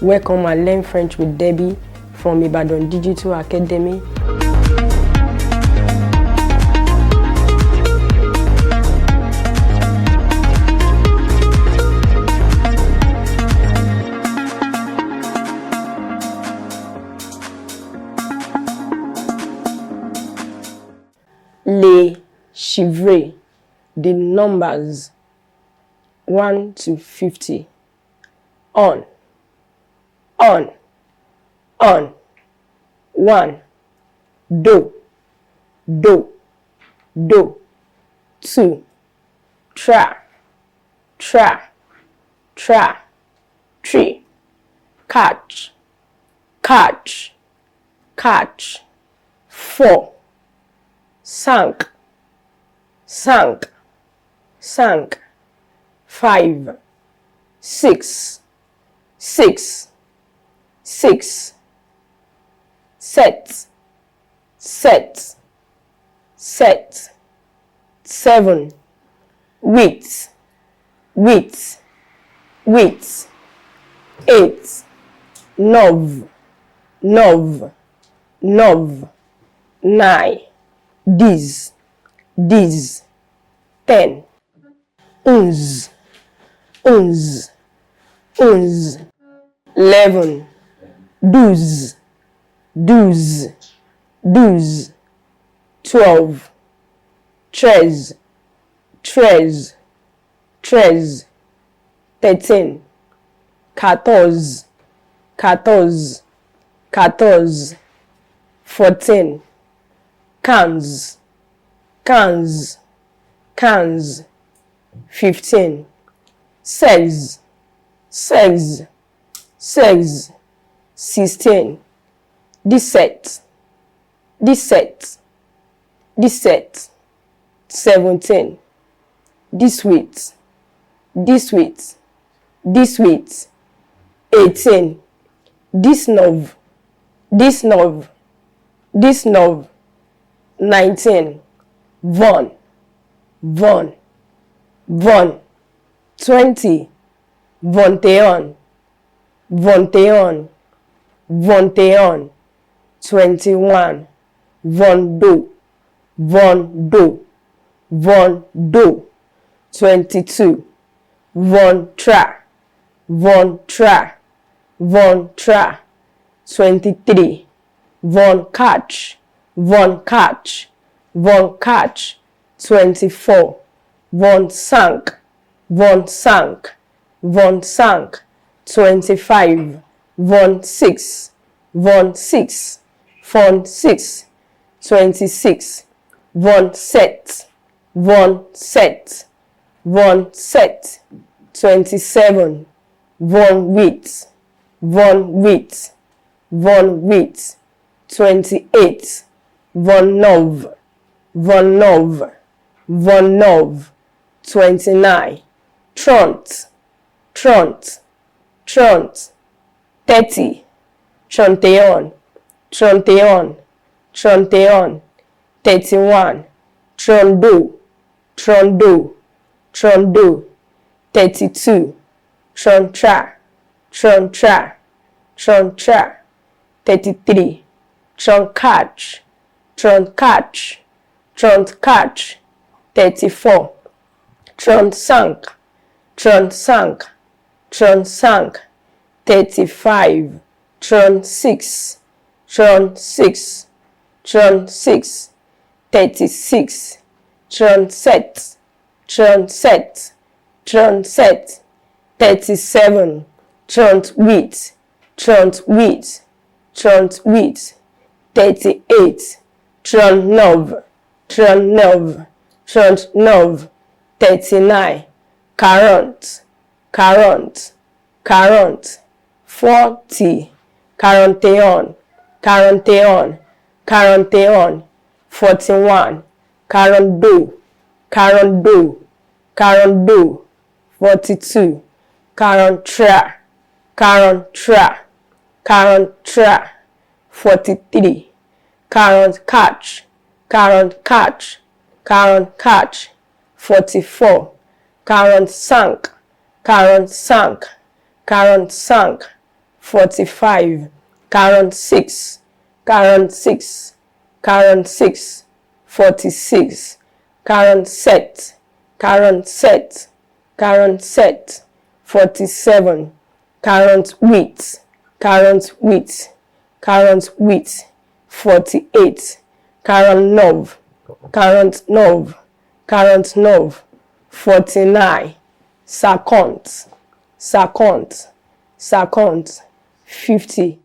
Welcome and learn French with Debbie from Ibadan Digital Academy. Les chiffres, the numbers 1 to 50. On. 1. Do. 2. Tra. 3. Catch. 4. Sank. 5. 6. Set. 7. Wheat. 8. Nov. 9. Diz. 10. 11. 12. 12. 13. 14. 15. 16. 17. This week. 18. This nov. 19. Von. 20. Vonteon. 21. Vondo. 22. Vontra. 23. Von catch. 24. Von sank. 25. Von 6. 26. Von set. 27. Von wheat. 28. Von nov. 29. Tront. 30. Tronteon. 31. Trondo. 32. Trontra. 33. Troncatch. 34. Tronsank. 35. Tron6. 36. Tronset. 37. Trontwheat. 38. Tronnov. 39. Quarante. 40. Quaranteon. 41. Quarando. 42. Quarantra. 43. Catch. 44. Sank. 45, 46, 46, 46, 46, 47, 47, 47, 47, 48, 48, 48, 48, 49, 49, 49, 49, 50, 50, 50,